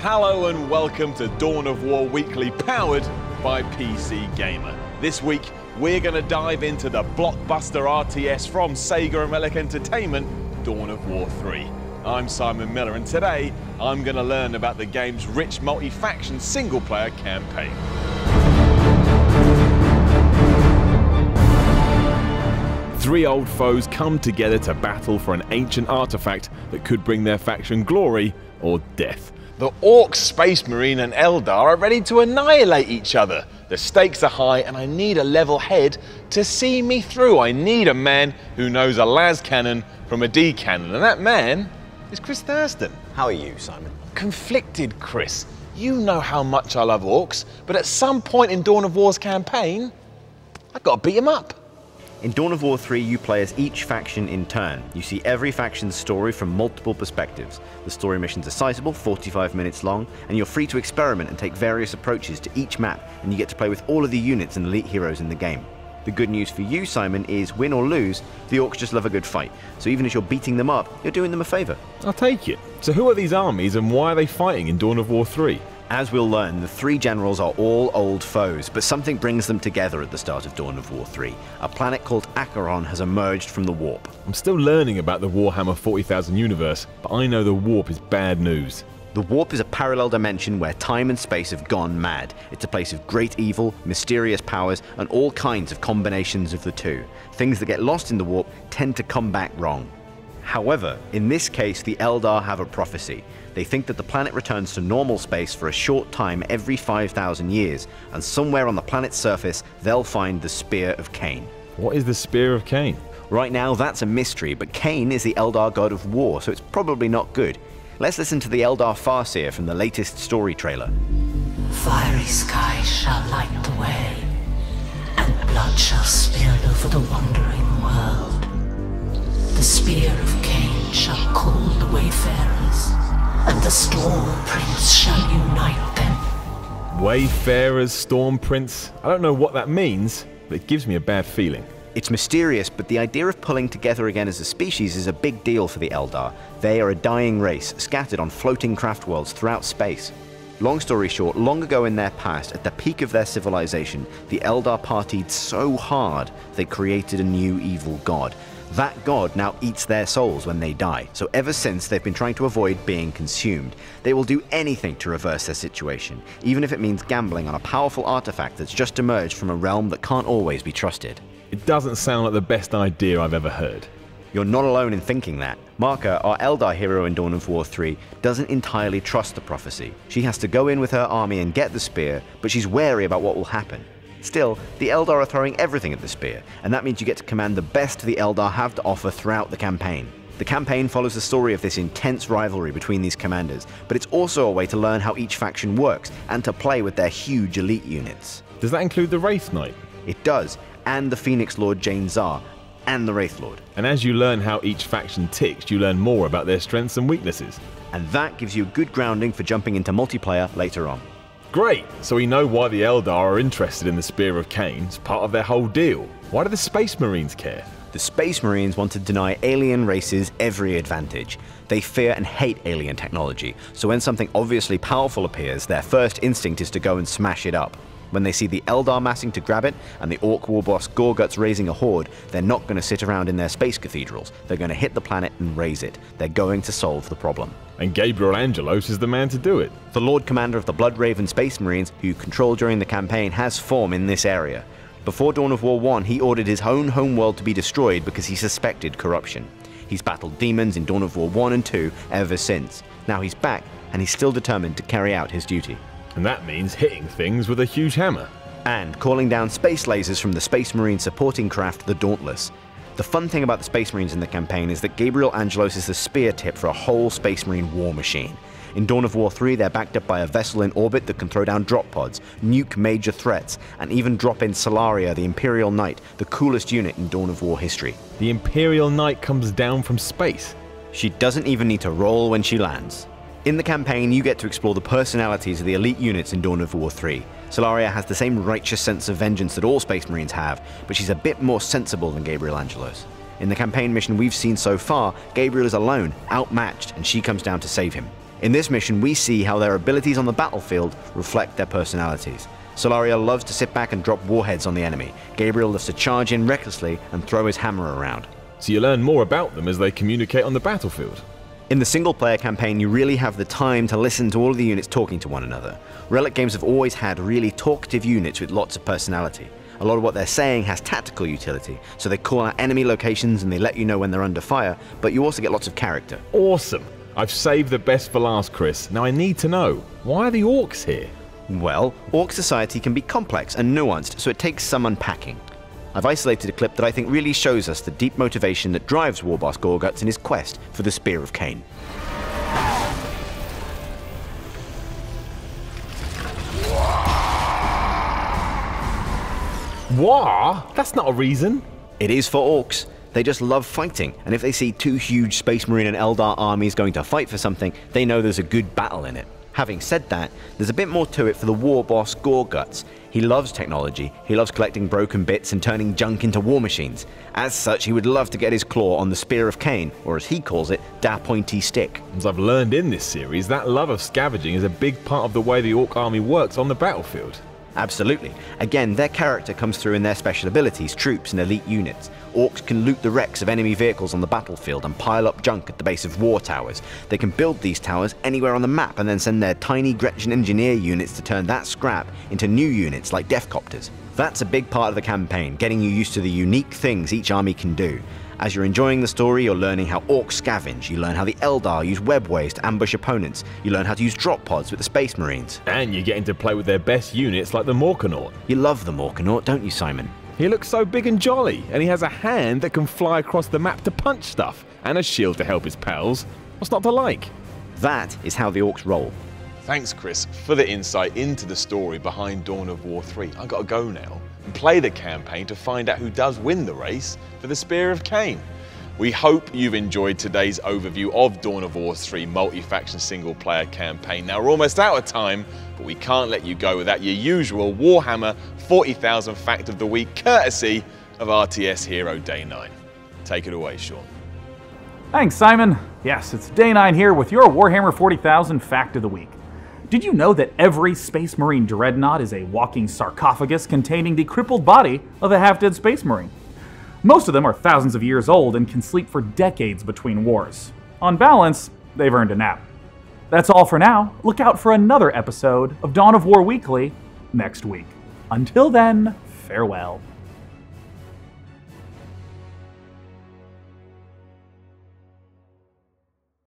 Hello and welcome to Dawn of War Weekly, powered by PC Gamer. This week, we're going to dive into the blockbuster RTS from Sega and Relic Entertainment, Dawn of War 3. I'm Simon Miller, and today, I'm going to learn about the game's rich multi-faction single-player campaign. Three old foes come together to battle for an ancient artifact that could bring their faction glory or death. The Orc, Space Marine and Eldar are ready to annihilate each other. The stakes are high and I need a level head to see me through. I need a man who knows a las cannon from a D cannon, and that man is Chris Thurston. How are you, Simon? Conflicted, Chris. You know how much I love Orcs, but at some point in Dawn of War's campaign, I've got to beat him up. In Dawn of War 3, you play as each faction in turn. You see every faction's story from multiple perspectives. The story missions are sizable, 45 minutes long, and you're free to experiment and take various approaches to each map, and you get to play with all of the units and elite heroes in the game. The good news for you, Simon, is win or lose, the Orcs just love a good fight. So even if you're beating them up, you're doing them a favour. I'll take it. So who are these armies and why are they fighting in Dawn of War 3? As we'll learn, the three generals are all old foes, but something brings them together at the start of Dawn of War 3. A planet called Acheron has emerged from the warp. I'm still learning about the Warhammer 40,000 universe, but I know the warp is bad news. The warp is a parallel dimension where time and space have gone mad. It's a place of great evil, mysterious powers, and all kinds of combinations of the two. Things that get lost in the warp tend to come back wrong. However, in this case, the Eldar have a prophecy. They think that the planet returns to normal space for a short time every 5,000 years, and somewhere on the planet's surface, they'll find the Spear of Cain. What is the Spear of Cain? Right now, that's a mystery, but Cain is the Eldar god of war, so it's probably not good. Let's listen to the Eldar Farseer from the latest story trailer. Fiery skies shall light the way, and blood shall spill over the wandering world. The Spear of Cain shall call the wayfarers, and the Storm Prince shall unite them. Wayfarers, Storm Prince? I don't know what that means, but it gives me a bad feeling. It's mysterious, but the idea of pulling together again as a species is a big deal for the Eldar. They are a dying race, scattered on floating craft worlds throughout space. Long story short, long ago in their past, at the peak of their civilization, the Eldar partied so hard they created a new evil god. That god now eats their souls when they die, so ever since they've been trying to avoid being consumed. They will do anything to reverse their situation, even if it means gambling on a powerful artifact that's just emerged from a realm that can't always be trusted. It doesn't sound like the best idea I've ever heard. You're not alone in thinking that. Marka, our Eldar hero in Dawn of War 3, doesn't entirely trust the prophecy. She has to go in with her army and get the spear, but she's wary about what will happen. Still, the Eldar are throwing everything at the spear, and that means you get to command the best the Eldar have to offer throughout the campaign. The campaign follows the story of this intense rivalry between these commanders, but it's also a way to learn how each faction works, and to play with their huge elite units. Does that include the Wraith Knight? It does, and the Phoenix Lord Jane Zar, and the Wraith Lord. And as you learn how each faction ticks, you learn more about their strengths and weaknesses. And that gives you a good grounding for jumping into multiplayer later on. Great! So we know why the Eldar are interested in the Spear of Cain. It's part of their whole deal. Why do the Space Marines care? The Space Marines want to deny alien races every advantage. They fear and hate alien technology, so when something obviously powerful appears, their first instinct is to go and smash it up. When they see the Eldar massing to grab it, and the Orc war boss Gorguts raising a horde, they're not going to sit around in their space cathedrals. They're going to hit the planet and raise it. They're going to solve the problem. And Gabriel Angelos is the man to do it. The Lord Commander of the Bloodraven Space Marines, who you control during the campaign, has form in this area. Before Dawn of War 1, he ordered his own homeworld to be destroyed because he suspected corruption. He's battled demons in Dawn of War 1 and 2 ever since. Now he's back, and he's still determined to carry out his duty. And that means hitting things with a huge hammer. And calling down space lasers from the Space Marine supporting craft, the Dauntless. The fun thing about the Space Marines in the campaign is that Gabriel Angelos is the spear tip for a whole Space Marine war machine. In Dawn of War 3, they're backed up by a vessel in orbit that can throw down drop pods, nuke major threats, and even drop in Solaria, the Imperial Knight, the coolest unit in Dawn of War history. The Imperial Knight comes down from space. She doesn't even need to roll when she lands. In the campaign, you get to explore the personalities of the elite units in Dawn of War 3. Solaria has the same righteous sense of vengeance that all Space Marines have, but she's a bit more sensible than Gabriel Angelos. In the campaign mission we've seen so far, Gabriel is alone, outmatched, and she comes down to save him. In this mission, we see how their abilities on the battlefield reflect their personalities. Solaria loves to sit back and drop warheads on the enemy. Gabriel loves to charge in recklessly and throw his hammer around. So you learn more about them as they communicate on the battlefield. In the single-player campaign, you really have the time to listen to all of the units talking to one another. Relic games have always had really talkative units with lots of personality. A lot of what they're saying has tactical utility, so they call out enemy locations and they let you know when they're under fire, but you also get lots of character. Awesome! I've saved the best for last, Chris. Now I need to know, why are the orcs here? Well, orc society can be complex and nuanced, so it takes some unpacking. I've isolated a clip that I think really shows us the deep motivation that drives Warboss Gorguts in his quest for the Spear of Cain. War? That's not a reason. It is for orcs. They just love fighting, and if they see two huge Space Marine and Eldar armies going to fight for something, they know there's a good battle in it. Having said that, there's a bit more to it for the war boss Gorguts. He loves technology, he loves collecting broken bits and turning junk into war machines. As such, he would love to get his claw on the Spear of Cain, or as he calls it, da pointy stick. As I've learned in this series, that love of scavenging is a big part of the way the orc army works on the battlefield. Absolutely. Again, their character comes through in their special abilities, troops, and elite units. Orcs can loot the wrecks of enemy vehicles on the battlefield and pile up junk at the base of war towers. They can build these towers anywhere on the map and then send their tiny Gretchen engineer units to turn that scrap into new units like Deathcopters. That's a big part of the campaign, getting you used to the unique things each army can do. As you're enjoying the story, you're learning how orcs scavenge, you learn how the Eldar use webways to ambush opponents, you learn how to use drop pods with the Space Marines. And you're getting to play with their best units like the Morkanaut. You love the Morkanaut, don't you, Simon? He looks so big and jolly, and he has a hand that can fly across the map to punch stuff, and a shield to help his pals. What's not to like? That is how the orcs roll. Thanks, Chris, for the insight into the story behind Dawn of War 3. I've got to go now and play the campaign to find out who does win the race for the Spear of Cain. We hope you've enjoyed today's overview of Dawn of War 3 multi-faction single-player campaign. Now, we're almost out of time, but we can't let you go without your usual Warhammer 40,000 Fact of the Week, courtesy of RTS Hero Day 9. Take it away, Sean. Thanks, Simon. Yes, it's Day 9 here with your Warhammer 40,000 Fact of the Week. Did you know that every Space Marine dreadnought is a walking sarcophagus containing the crippled body of a half-dead Space Marine? Most of them are thousands of years old and can sleep for decades between wars. On balance, they've earned a nap. That's all for now. Look out for another episode of Dawn of War Weekly next week. Until then, farewell.